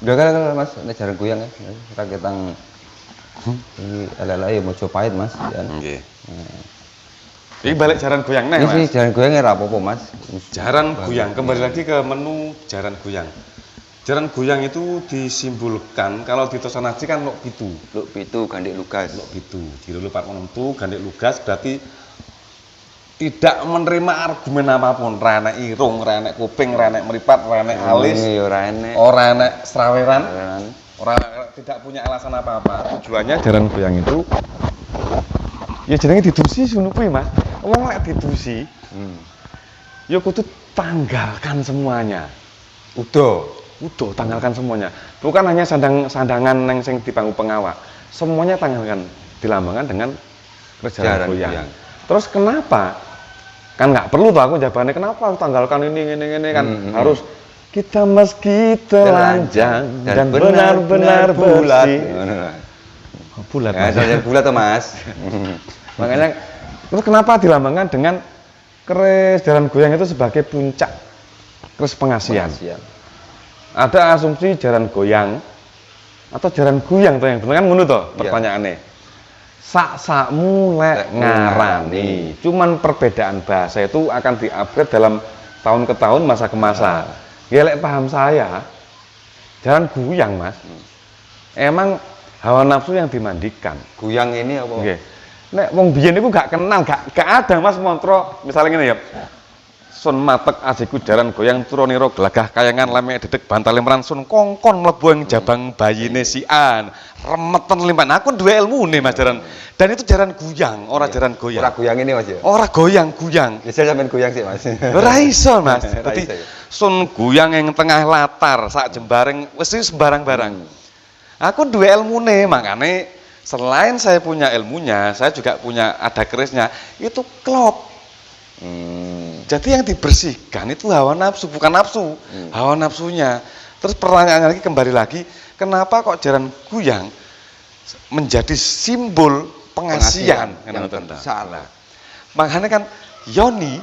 Udah kan Mas, nek jaran goyang ya. Raketang iki ala-ala ya Mojopahit Mas. Nggih. Iki balik jaran goyang nih, Mas. Mas. Ini jaran goyang ora apa-apa Mas. Jaran goyang, kembali lagi ke menu jaran goyang. Jaran goyang itu disimbolkan kalau di Tosanaji kan lok pitu. Luk pitu gandek lugas. Lok pitu. Di lulu Pak Menentu gandek lugas berarti tidak menerima argumen apapun, ra enek irung, ra enek kuping, ra enek mripat, ra enek alis, ora enek straweran, tidak punya alasan apa-apa. Tujuannya jaran goyang itu ya jenenge didusi ngono kuwi, Mas. Wong lek didusi, ya kudu tanggalkan semuanya. Udah tanggalkan semuanya. Bukan hanya sandangan yang sing dipangku pengawak. Semuanya tanggalkan, dilambangkan dengan jaran goyang. Terus kenapa? Kan nggak perlu tuh aku jawabannya kenapa aku tanggalkan ini kan harus kita meski telanjang dan benar-benar bersih. Bulat. Ya, bulat tuh Mas. Makanya terus kenapa dilambangkan dengan keris jaran goyang itu sebagai puncak keris pengasihan. Ada asumsi jaran goyang atau jaran goyang tuh yang benar kan ngono tuh pertanyaannya. Sak-sakmu lek ngarani. Cuman perbedaan bahasa itu akan di-upgrade dalam tahun ke tahun, masa ke masa. Ya lek paham saya, jaran goyang Mas. Emang hawa nafsu yang dimandikan. Goyang ini apa? Nggih. Nek wong biyen niku gak kenal, gak ada Mas montro misalnya ngene ya. Sun matek ajiku jaran goyang turoniro gelagah kayangan leme dedek bantal lemran sun kongkon mlebu ing jabang bayine sian remeten limpan aku duwe ilmune Mas jaran dan itu jaran goyang ora jaran goyang ora goyang ini Mas ya ora goyang bisa sampean goyang sih Mas ora iso Mas dadi sun goyang ing tengah latar sak jembareng wis sembarang-barang aku duwe ilmune makane selain saya punya ilmunya saya juga punya ada kerisnya itu klop. Jadi yang dibersihkan itu hawa nafsu, bukan nafsu, hawa nafsunya. Terus pertanyaannya lagi kembali lagi, kenapa kok jaran goyang menjadi simbol pengasihan? Salah. Makanya kan yoni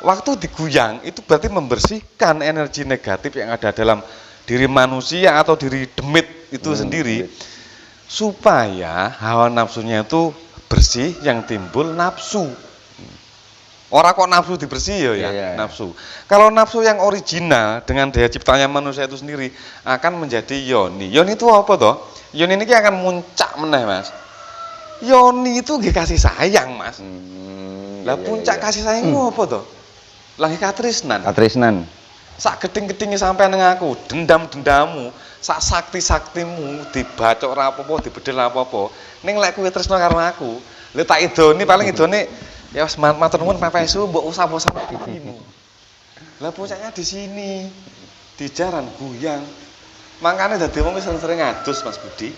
waktu digoyang itu berarti membersihkan energi negatif yang ada dalam diri manusia atau diri demit itu sendiri, supaya hawa nafsunya itu bersih, yang timbul nafsu. Orang kok nafsu dibersih ya, nafsu. Kalau nafsu yang original dengan daya ciptanya manusia itu sendiri akan menjadi yoni. Yoni itu apa toh? Yoni ini akan muncak meneh Mas. Yoni itu nggih kasih sayang Mas. Lah puncak kasih sayang itu apa toh? Lagi katresnan. Katresnan. Sak geding-gedinge sampean ning aku, dendam-dendamu, sak sakti-saktimu dibacok ora apa-apa, dibedel apa-apa. Ning lek kowe tresno karo aku, lha tak idoni paling idone ya wis matur nuwun pepesu mbok usah-usah pipimu. Lah puncaknya di sini. Di jaran goyang. Makanya dadi wong wis sering ngadus Mas Budi.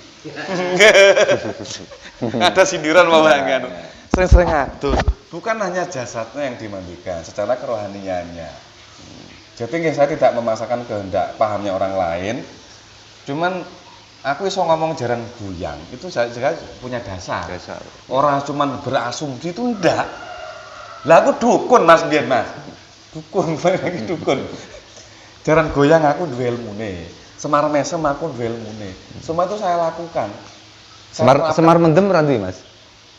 Ada sindiran kan. Sering-sering ngadus. Bukan hanya jasadnya yang dimandikan, secara kerohaniannya. Jadi nggih saya tidak memaksakan kehendak pahamnya orang lain. Cuman aku iso ngomong jaran goyang itu saya punya dasar. Orang cuman berasumsi itu enggak. Lah aku dukun Mas biyen Mas. Dukun lagi dukun. Jaran goyang aku duwe ilmune. Semar mesem aku duwe ilmune. Semua itu saya lakukan. Semar mendem ora duwe Mas.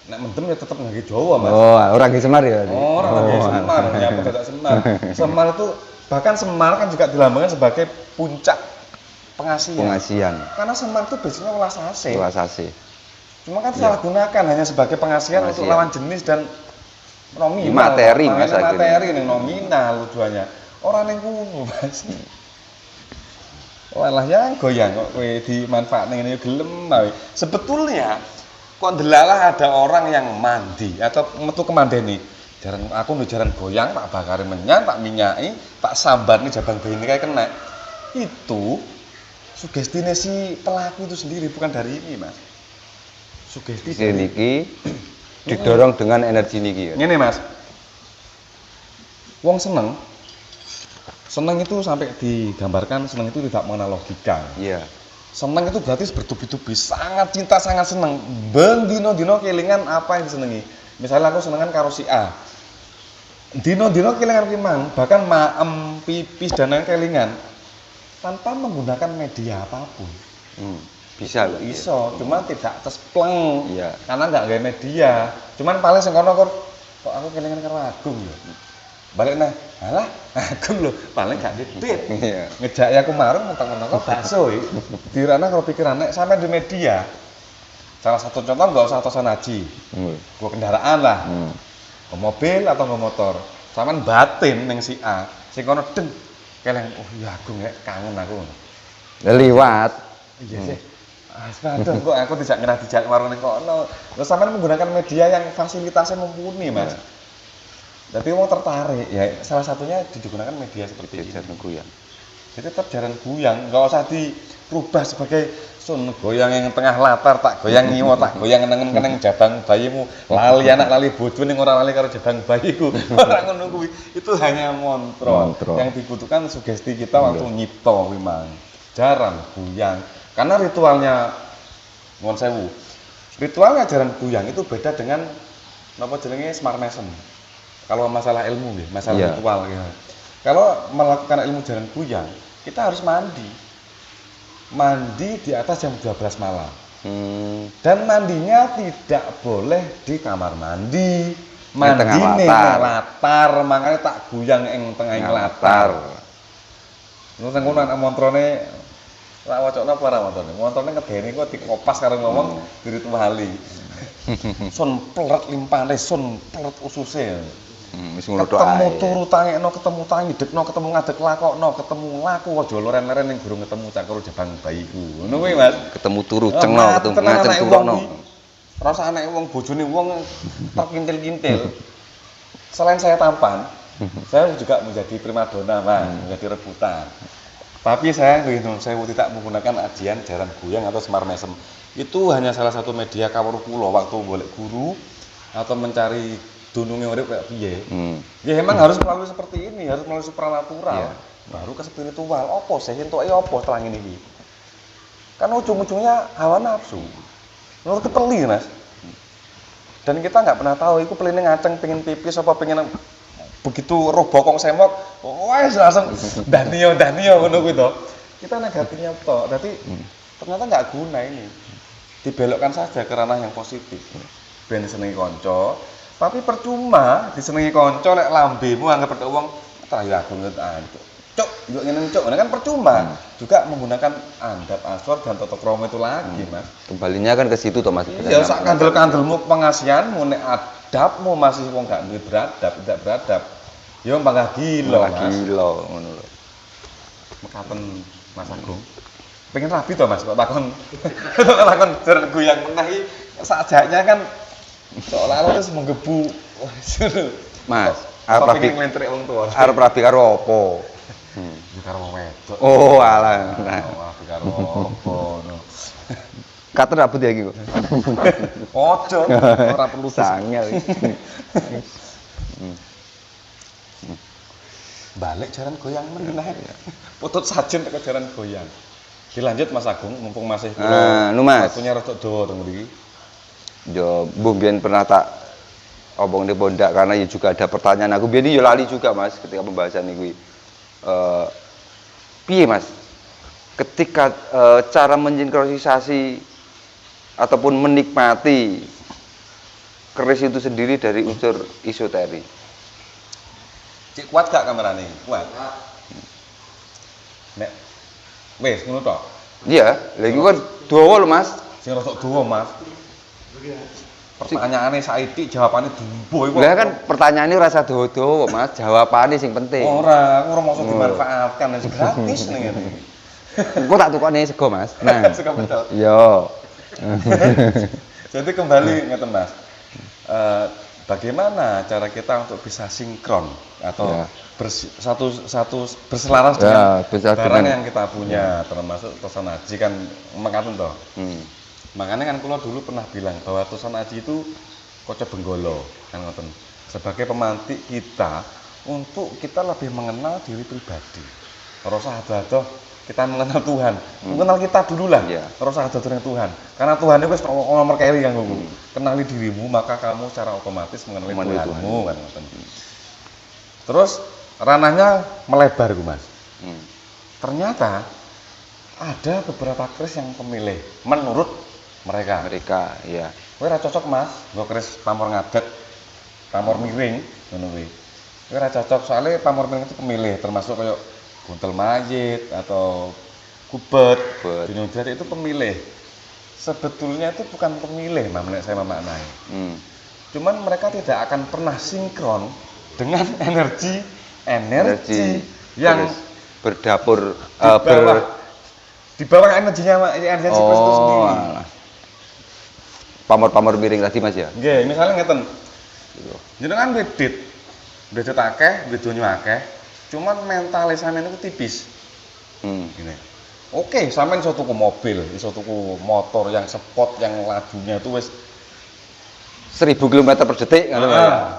Nek mendem ya tetep ngangge Jawa Mas. Oh, ora nggih semar ya. Oh, ora nggih semar, nyapa dadak semar. Semar itu bahkan semar kan juga dilambangkan sebagai puncak pengasihan. Karena semar itu biasanya welas asih. Cuma kan salah gunakan hanya sebagai pengasihan untuk lawan jenis dan nominal. Materi Mas. Materi ning nominal tujuannya. Ora ning kuno Mas. Walah yang goyang kok kowe dimanfaatne ngene gelem wae. Sebetulnya kok ndelalah ada orang yang mandi atau metu kemandene. Jaran aku nduk jaran goyang tak bakari menyan, tak minyaki, tak sambarne jabang bayine kae kena. Itu sugestine si pelaku itu sendiri, bukan dari ini Mas. Sugesti niki didorong dengan energi niki ya. Ngene Mas. Wong seneng itu sampai digambarkan seneng itu tidak mengenal logika. Iya. Seneng itu berarti bertubi-tubi, sangat cinta, sangat seneng. Ben dino-dino kelingan apa yang disenengi. Misalnya aku senengan karo si A. Dino-dino kelingan ki mang, bahkan maem, pipis dan lain kelingan. tanpa menggunakan media apapun. Bisa loh. Iso, cuman tidak cespleng. Iya. Karena nggak gawe media. Cuman paling sing kono kok aku kelingan karo Agung ya. Balik nah, alah Agung lho, paling gak ditit. Iya. Ngejaki aku marung mentang-mentang kok bakso iki. Dirana karo pikiran nek sampe di media. Salah satu contoh nggak usah tosan haji. Gua kendaraan lah. Ke mobil atau ke motor. Sampean batin ning si A, sing kono den keleng, oh iya Agung ya kangen aku. Liwat. Iya sih. Aduh, kok aku tidak ngerah dijak warung ning kono. Terus sampean menggunakan media yang fasilitasnya mumpuni, Mas. Jadi mau tertarik, ya salah satunya digunakan media seperti ini. Jaran goyang. Jadi tetap jaran goyang, nggak usah dirubah sebagai sun goyang yang tengah latar, tak goyang nyiwo, tak goyang keneng-keneng jabang bayimu, lali anak lali bojo ning ora lali karo jabang bayiku. Ora ngono kuwi. Itu hanya montro. Yang dibutuhkan sugesti kita waktu nyipto kuwi mang. Jaran goyang. Karena ritualnya nuwun sewu. Ritualnya jaran goyang itu beda dengan napa jenenge Semar Mesem. Kalau masalah ilmu nggih, masalah ritual ya. Kalau melakukan ilmu jaran goyang, kita harus mandi. Mandi di atas jam 12 malam. Dan mandinya tidak boleh di kamar mandi. Mandi ning latar, makanya tak goyang ing tengah latar. Terus ngono ana montrone ra wacana apa ora montone. Montone ngedeni kok dikopas karo ngomong dirituali. Sun pleret limpane, sun pleret ususe. Wis ngono tok ketemu ae. turu tangekno, ketemu tangidekno, ketemu ngadeg lakokno, ketemu laku aja loren-loren ning guru ketemu cakro jabang bayiku. Ngono kuwi, Mas. Ketemu turu cengno, ketemu ngajeng turono. Rasa anake wong bojone wong terkintil-kintil. Selain saya tampan, saya juga menjadi primadona, Mas, menjadi rebutan. Tapi saya tidak menggunakan ajian jaran goyang atau Semar Mesem. Itu hanya salah satu media kawruh kula waktu golek guru atau mencari dununge urip kayak piye. Ya emang harus melalui seperti ini, harus melalui supranatural. Baru ke spiritual. Apa sih entuke apa setelah ini iki? Kan ujung-ujungnya hawa nafsu. Menurut keteli, Mas. Dan kita nggak pernah tahu iku peline ngaceng pengen pipis apa pengen begitu roh bokong semok, wes langsung danio ngono kuwi to. Kita negatifnya to. Berarti ternyata nggak guna ini. Dibelokkan saja ke ranah yang positif. Ben senengi kanca, tapi percuma disenengi kanca nek lambemu anggap ada wong terakhir aku ngerti. Cuk, yo ngene cuk, kan percuma. Juga menggunakan adab asor dan tata krama itu lagi, Mas. Kembalinya kan ke situ toh, Mas. Ya sak kandel-kandelmu pengasihanmu nek adabmu masih wong gak duwe beradab, tidak beradab. Ya mbangah gila, Mas. Gila ngono lho. Mekaten Mas Agung. Pengen rapi toh, Mas, kok takon. Takon jaran goyang meneh iki sakjane kan seolah-olah terus menggebu. Mas, arep rapi nglentrik wong tuwa. arep rapi karo apa? Ya karo wong wedok. Oh, alah. Nah, Rapi karo apa no. katen rambut ya iki kok. Ojo, ora perlu Sangel. balik jaran goyang meneh. Putut sajen teko jaran goyang. Dilanjut Mas Agung, mumpung masih kula. Mas. Waktunya rada dawa teng mriki. Yo, mbok biyen pernah tak obong di pondak karena ya juga ada pertanyaan aku biyen yo lali juga, Mas, ketika pembahasan iki. Piye, Mas? Ketika cara mensinkronisasi ataupun menikmati keris itu sendiri dari unsur esoteri. Cik kuat gak kamerane? Kuat. Nek wis ngono tok. Iya, lha iku kan dawa lho, Mas. Sing rada dawa, Mas. Pertanyaane saiki jawabane dumbo iku. Lah kan pertanyaane rasa dawa-dawa, Mas. Jawabane sing penting. Ora, aku ora maksud dimanfaatkan wis gratis ning ngene. Engko tak tukokne sego, Mas. Nah. Sego betul. Yo. Jadi kembali ngeten, Mas. Bagaimana cara kita untuk bisa sinkron atau berselaras dengan barang yang kita punya, termasuk tosan haji kan mekaten toh. Makanya kan kula dulu pernah bilang bahwa tosan haji itu kocok benggolo kan ngoten. Sebagai pemantik kita untuk kita lebih mengenal diri pribadi. Ora usah ado-ado kita mengenal Tuhan. Mengenal kita dulu lah. Ora usah ado dengan Tuhan. Karena Tuhan itu wis nomor keri kanggo kowe. Kenali dirimu maka kamu secara otomatis mengenali Tuhanmu kan ngoten. Terus ranahnya melebar, Mas. ternyata ada beberapa keris yang pemilih menurut mereka. Iya. Kowe ora cocok Mas, nggo keris pamor ngadeg, pamor miring ngono kuwi. Kowe ora cocok soalnya pamor miring itu pemilih termasuk kayak buntel mayit atau kubet, dinodrat itu pemilih. Sebetulnya itu bukan pemilih, saya memaknai. Cuman mereka tidak akan pernah sinkron dengan energi yang berdapur di bawah energinya energi keris itu sendiri. Pamor-pamor miring tadi Mas ya. Nggih, misalnya ngeten. Jenengan bedit akeh, bedonyo akeh, cuman mentale sampean itu tipis. Gini. Oke, sampean iso tuku mobil, iso tuku motor yang sport yang lajunya itu wis 1000 km per detik ngono ya.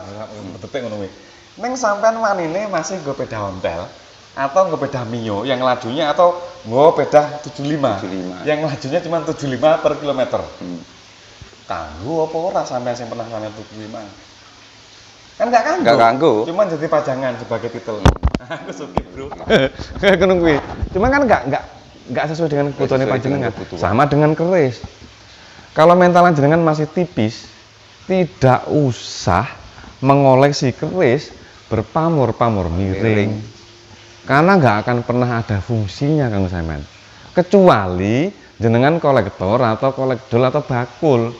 Detik ngono kuwi. Ning sampean wanine masih nggo peda ontel atau nggo peda Mio yang lajunya atau nggo peda 75. Yang lajunya cuma 75 per kilometer. Kanggo apa ora sampean sing pernah sampean tuku mang? Kan enggak kanggo. Cuman jadi pajangan sebagai titel. Aku suki, Bro. Ngono kuwi. Cuman kan enggak sesuai dengan kebutuhan panjenengan. Sama dengan keris. Kalau mental jenengan masih tipis, tidak usah mengoleksi keris berpamor-pamor miring. Karena nggak akan pernah ada fungsinya Kang Samen. Kecuali jenengan kolektor atau kolekdol atau bakul.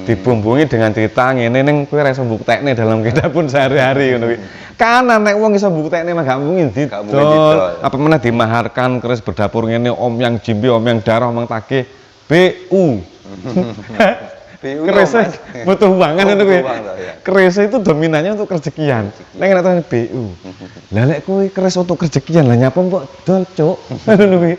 Dibumbungi dengan cerita ngene ning kowe ora iso mbuktekne dalam kehidupan sehari-hari ngono kuwi. Karena nek wong iso mbuktekne mah gak mungkin didol. Apa meneh dimaharkan keris berdapur ngene om yang jimbi, om yang darah, om yang tagih BU. Keris butuh uangan ngono kuwi. Keris itu dominannya untuk rezekian. Nek nek BU. Lah lek kowe keris untuk rezekian lah nyapa mbok dol, Cuk. Ngono kuwi.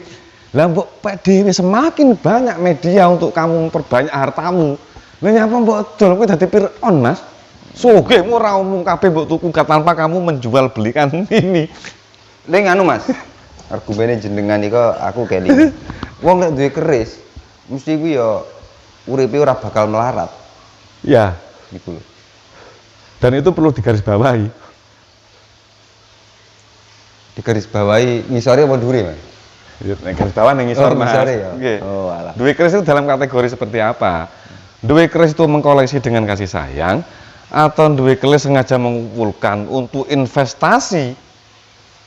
Lah mbok dhewe semakin banyak media untuk kamu memperbanyak hartamu. Lah nyapa mbok dol kowe dadi Fir'aun, Mas. Sugihmu ora umum kabeh mbok tuku tanpa kamu menjual belikan ini. Ning anu Mas. Argumene jenengan iki aku keli. Wong nek duwe keris mesti kuwi ya uripe ora bakal melarat. Ya, Niku lho. dan itu perlu digarisbawahi. Digarisbawahi ngisore apa dhuwure, Mas? Ya, garis bawah ning ngisor, Mas. Ya? Nggih. Oh, alah. Duwe keris itu dalam kategori seperti apa? Duwe keris itu mengkoleksi dengan kasih sayang atau duwe keris sengaja mengumpulkan untuk investasi?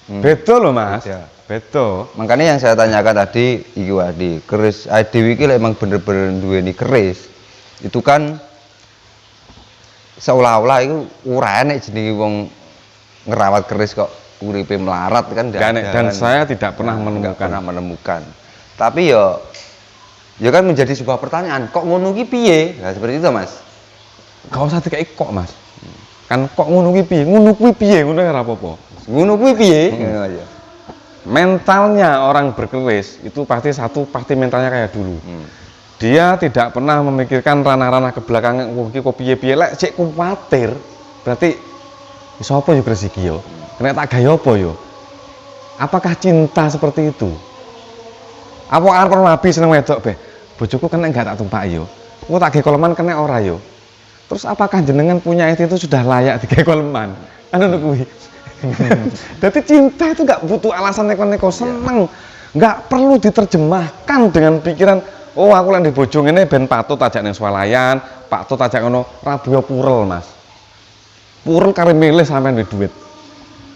Beda loh, Mas. Beda. Makanya yang saya tanyakan tadi iki wadi, keris dhewe iki emang bener-bener duweni keris. Itu kan seolah-olah itu ora enek jenenge wong ngerawat keris kok uripe melarat kan dan saya tidak pernah menemukan. Tapi ya kan menjadi sebuah pertanyaan, kok ngono ki piye? Nah, seperti itu, Mas. Gak usah dikai kok, Mas. Kan kok ngono ki piye? Ngono kuwi piye? Ngono ora apa-apa. Ngono kuwi piye? Ngono aja. Mentalnya orang berkeris itu pasti mentalnya kayak dulu. Dia tidak pernah memikirkan ranah-ranah kebelakangan kok piye-piye lek cek kuwatir. Berarti iso apa yo keris iki yo? Kena tak gaya apa yo? Apakah cinta seperti itu? Apa arep rabi seneng wedok be? Bojoku kena enggak tak tumpak yo. Engko tak gawe koleman kena ora yo. Terus apakah jenengan punya itu sudah layak digawe koleman? Anu kuwi. Jadi cinta itu nggak butuh alasan neko-neko seneng, nggak perlu diterjemahkan dengan pikiran oh aku lagi bojong ini ben patut ajak neng swalayan, patut ajak ngono rabuya purel Mas, purel kare milih sampean duit,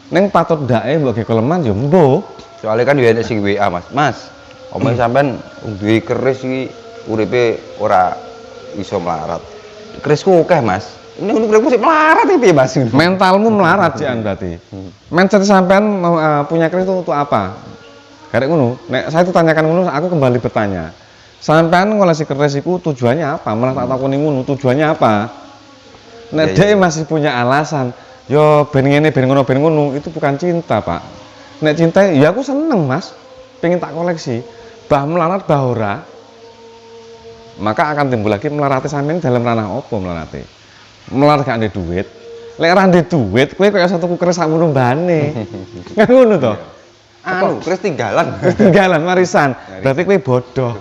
neng patut ndae mbok ge keleman yo mbo. Soalnya kan yo enek sing WA Mas, omong sampean duwe keris iki uripe ora iso melarat. Kerisku akeh Mas. Ini udah musik melarat ini Mas. Mentalmu melarat sih berarti. Mindset sampean punya keris itu untuk apa? Karek ngono. Nek saya itu tanyakan ngono, aku kembali bertanya. Sampean ngoleksi keris itu tujuannya apa? Malah tak takoni ngono, tujuannya apa? Nek dia masih punya alasan, yo ben ngene ben ngono, itu bukan cinta, Pak. Nek cinta ya aku seneng, Mas. Pengen tak koleksi. Bah melarat bah ora. Maka akan timbul lagi melarati sampean dalam ranah apa melarati? Melarat gak ada duit, lek ora ndek duit, kowe kaya satu keris sak mbane. Kan ngono to? Anu, keris tinggalan. Ketinggalan warisan. Berarti kowe bodoh.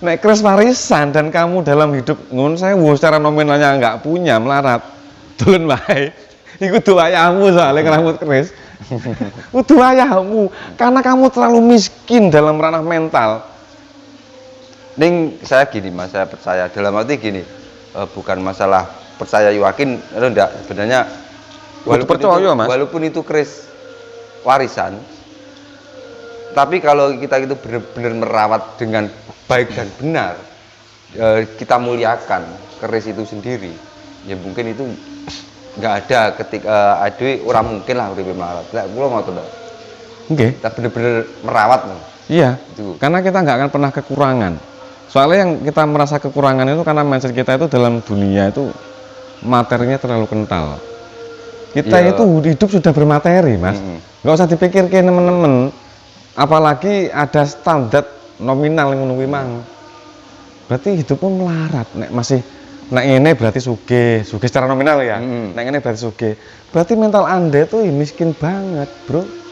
Nek keris warisan dan kamu dalam hidup ngono saya secara nominalnya enggak punya melarat. Dolen wae. Iku doayamu soalnya ngeramut keris. Kudu ayahmu, karena kamu terlalu miskin dalam ranah mental. Ning saya gini Mas, saya percaya dalam arti gini, bukan masalah percaya yakin enggak, sebenarnya percaya, Mas. walaupun itu keris warisan, tapi kalau kita itu benar-benar merawat dengan baik dan benar, kita muliakan keris itu sendiri, ya mungkin itu nggak ada ketika ada orang mungkin lah uripe melarat. Lah kula ngoten to. Oke. Kita benar-benar merawat loh. Iya, Itu. karena kita nggak akan pernah kekurangan. Soalnya yang kita merasa kekurangan itu karena mindset kita itu dalam dunia itu materinya terlalu kental. Kita Iya. itu hidup sudah bermateri, Mas. Nggak usah dipikirkan temen-temen. Apalagi ada standar nominal yang menunggu mang. Berarti hidupmu melarat. Nek masih nek ini berarti sugih secara nominal ya. Nek ini berarti sugih. Berarti mental Anda itu miskin banget, Bro.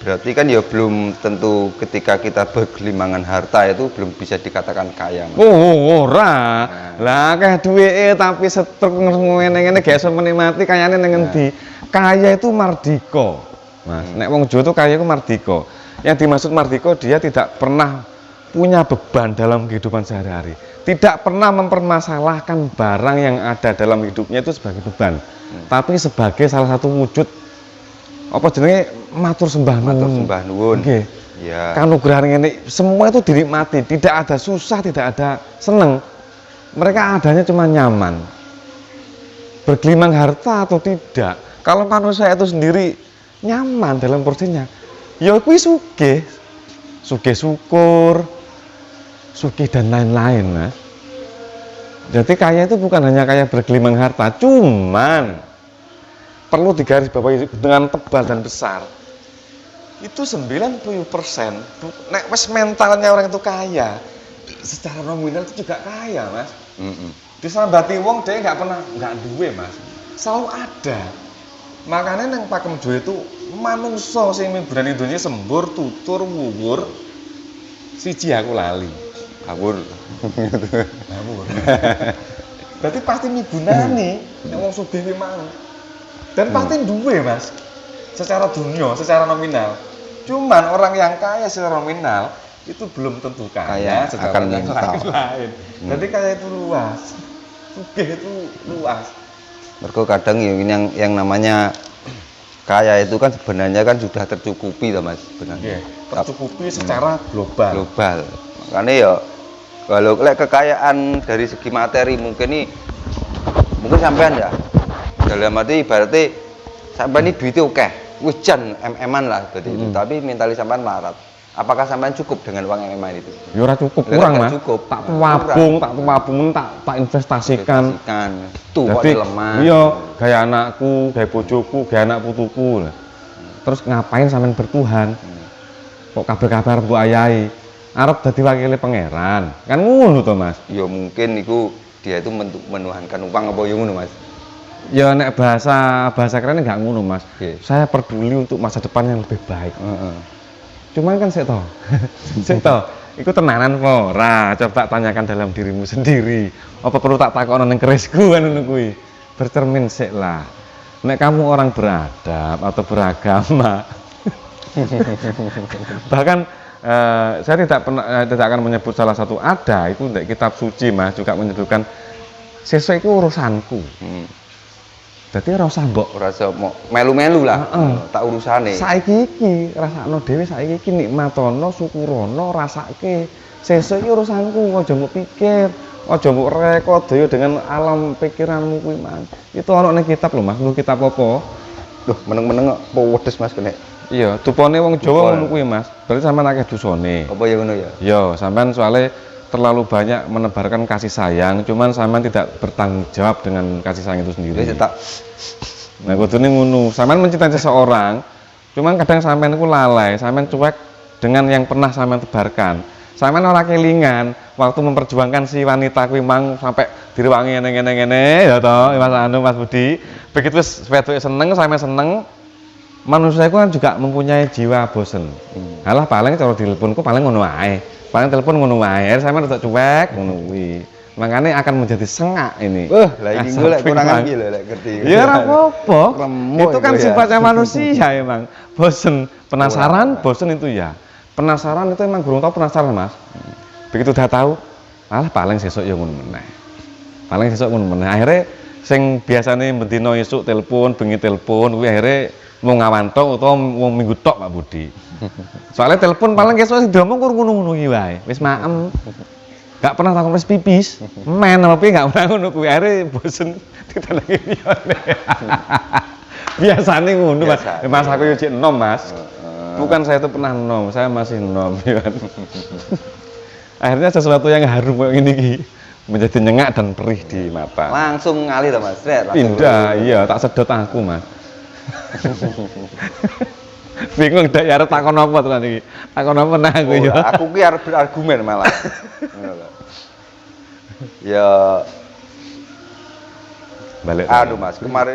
Berarti kan ya belum tentu ketika kita bergelimangan harta itu belum bisa dikatakan kaya, Mas. Oh, ora. Lah akeh duweke tapi setruk ngene-ngene gak iso menikmati kayane ning endi. Kaya itu mardika. Mas, nek wong Jawa itu kaya itu mardika. Yang dimaksud mardika dia tidak pernah punya beban dalam kehidupan sehari-hari. Tidak pernah mempermasalahkan barang yang ada dalam hidupnya itu sebagai beban. Tapi sebagai salah satu wujud apa jenenge matur sembah nuwun. Matur sembah nuwun. Nggih. Ya. Kanugrahan ini semua itu dinikmati, tidak ada susah, tidak ada seneng. Mereka adanya cuma nyaman. Bergelimang harta atau tidak. Kalau manusia itu sendiri nyaman dalam porsinya, ya kuwi sugih. Sugih syukur, sugih dan lain-lain, Mas. Jadi kaya itu bukan hanya kaya bergelimang harta, cuman perlu digarisbawahi dengan tebal dan besar. Itu 90%. Nek wes mentalnya orang itu kaya, secara nominal itu juga kaya, Mas. Disambati wong dia nggak duwe, Mas. Selalu ada. Makanya nang pakem duwe itu manungsa sing mibrani dunia sembur, tutur, wuwur. Siji aku lali. Ngawur. Ngawur. Berarti pasti migunani nek wong sugih ki mang. Dan pasti duwe, Mas. Secara dunia, secara nominal. Cuman orang yang kaya secara nominal itu belum tentu kaya secara akan mental. lain. Jadi kaya itu luas. Sugih itu luas. Mergo kadang yang namanya kaya itu kan sebenarnya kan sudah tercukupi toh Mas sebenarnya. Tercukupi secara global. Global. Makanya ya kalau kekayaan dari segi materi mungkin sampean ya dalam arti ibaratnya sampean ini duitnya oke, wis jan em-eman lah berarti itu. Tapi mentalis sampean melarat. Apakah sampean cukup dengan uang em-eman itu? Ya ora cukup, kurang, Mas. Cukup. Tak wabung, tak investasikan. Tuh kok Jadi, lemah. Iya, gaya anakku, gaya bojoku, gaya anak putuku. Terus ngapain sampean bertuhan? Kok kabeh-kabeh arep mbok ayahi? Arep dadi wakile pangeran. Kan ngono to, Mas. Ya mungkin itu dia itu menuhankan uang apa ya ngono, Mas. Ya nek bahasa kerennya nggak ngono, Mas. Oke. Saya peduli untuk masa depan yang lebih baik. Cuman kan sik to. Sik to. Iku tenanan apa ora? Coba tanyakan dalam dirimu sendiri. Apa perlu tak takokno ning kerisku kan ngono kuwi. Bercermin sik lah. Nek kamu orang beradab atau beragama. Bahkan saya tidak akan menyebut salah satu ada itu di kitab suci, Mas, juga menyebutkan sesuk iku urusanku. Dadi ora usah mbok Rasa mau melu-melu lah. Tak urusane. saiki iki rasakno dhewe, saiki iki nikmatono, syukurono, rasake. Sesuk iki urusanku, aja mbok pikir, aja mbok reko daya dengan alam pikiranmu kuwi, Mas. Itu ana ning kitab lho, Mas. Lho kitab apa? Duh, meneng-meneng kok wedes Mas kene. Iya, tupone wong Jawa ngono kuwi, Mas. Berarti sampean akeh dosane. Apa ya ngono ya? Yo, sampean soalnya terlalu banyak menebarkan kasih sayang, cuman sampean tidak bertanggung jawab dengan kasih sayang itu sendiri. Wis tak Nah, kudune ngono. Sampean mencintai seseorang, cuman kadang sampean iku lalai, sampean cuek dengan yang pernah sampean tebarkan. Sampean ora kelingan waktu memperjuangkan si wanita kuwi mang sampai direwangi ngene-ngene ya toh, Mas Anu, Mas Budi. Begitu wis wedoke seneng, sampean seneng, manusia itu kan juga mempunyai jiwa bosen. Alah paling cara diteleponku paling ngono wae. Paling telepon ngono wae, sampean rada cuek ngono kuwi. Makanya akan menjadi sengak ini. Lah iki Asap golek kurangan memang. iki lho lek ngerti. Ya ora apa-apa. Remuk Itu kan itu ya. sifatnya manusia emang. Bosen, penasaran, bosen itu ya. Penasaran itu emang gurung tahu penasaran, Mas. Begitu udah tahu, paling sesuk ya ngono meneh. Paling sesuk ngono meneh. Akhirnya sing biasane bendina esuk telepon, bengi telepon, kuwi akhirnya mau ngawan tok utawa wong minggu tok Pak Budi. Soalnya telepon paling esuk sing diomong kur ngono-ngono iki wae. Wis maem. Gak pernah takon wis pipis. Men apa gak pernah ngono kuwi akhirnya bosen ditandangi piyone. Biasane ngono, Mas. Biasa. Mas aku yo cek enom, Mas. Bukan saya itu pernah enom, saya masih enom ya kan. Akhirnya sesuatu yang harum kayak gini Ki, menjadi nyenyak dan perih di mata. Langsung ngalih to Mas. Sret, langsung. Pindah, iya tak sedot aku, Mas. Bingung dak ya arep takon apa tenan iki. Takon apa nah aku Oh, ya. aku ki arep berargumen malah. Ngono lho. Ya Balik. aduh Mas, kemarin